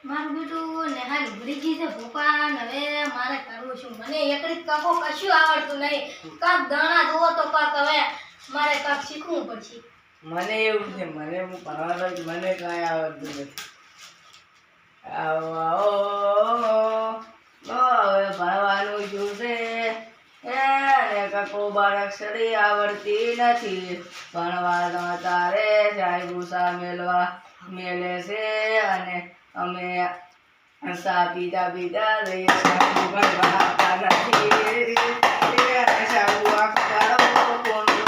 મારું બેટું નેહાલ ભૂલી ગઈ છે ભોપા ને હવે મારે કરવું શું મને એકડી કાકો કશું આવડતું નહીં કાક દાણા જોવો તો કાક હવે મારે કાક શીખવું પડશે મને એવું છે મને હું ભણવાનો મને કાંઈ આવડતું નથી આવો હવે ભણવાનું જોશે એને કાકો બાળક્ષરી આવડતી નથી ભણવા તારે સાહેબુસા મેલે છે અને અમે સા પીતા રહીએ ભણવા આપતા નથી સાબુ આખો કોણ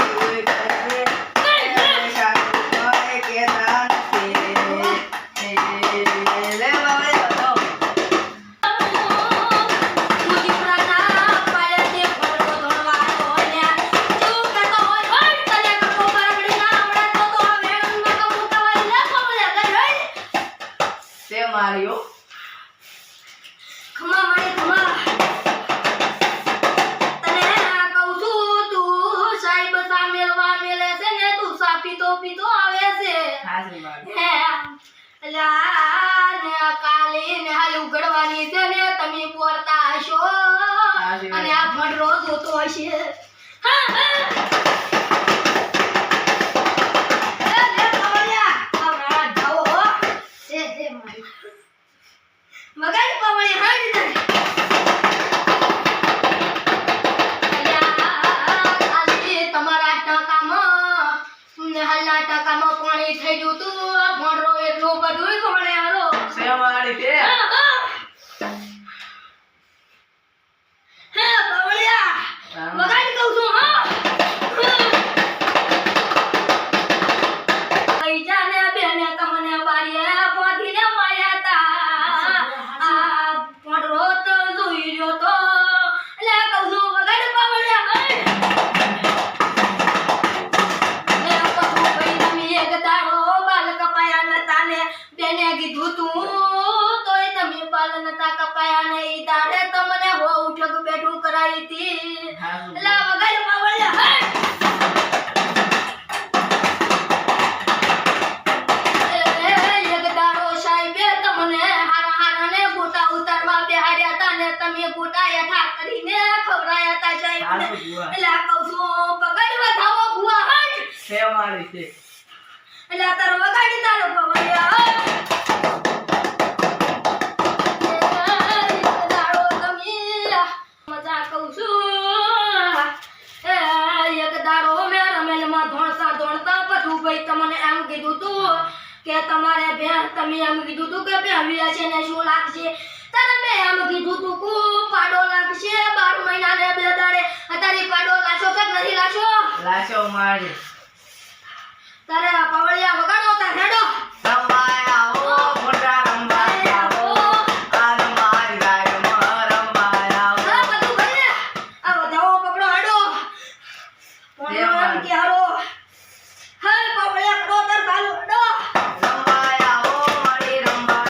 Mario. ખમા મારી ખમા તને કહું છું તું સાહેબ સામેલવા મેલે છે ને તું સા પીતો આવે છે હા જી મારી હે અલા ને કાલે ને હાલ ઉગડવાની છે ને તમે પોરતા હશો અને આ ભણરો જોતો હશે હા મગાઈ પવળી હાડી દે આલી તમારા ટકામાં ને હાલના ટકામાં પાણી થઈ ગયું તું ભણરો એટલું બધું ભણે હારો સે મારી તે હે પવળિયા મગાઈ કહું છું હા કઈ જાને બેને તમને બારીએ પોધીને માર્યા તા કીધું તું તોય તમે બાલ નતા કપાયા નહીં તારે તમને હો ઉઠક બેઠું કરાવી હતી એટલે વગાડ પાવળિયા એક દાડો સાહેબે તમને હારા ને ગોટા ઉતારવા બેહાડ્યા હતા ને તમે ગોટા હેઠા કરીને ખવરાયા હતા સાહેબને એટલે કહું છું પકડ વધાવો ભુવા હટ સે મારી તે એટલે તારો વગાડી તારો પાવળિયા તમને એમ કીધું તું કે તમારે તમે એમ કીધું તું કે બેહવ્યા છે ને શું લાગશે તારે મેં એમ કીધું તું કે પાડો લાગશે 12 મહિના ને 2 દાડે અત્યારે પાડો લાશો કે નથી લાશો લાશો મારી તારે પાવળિયા વગાડો તા હેડો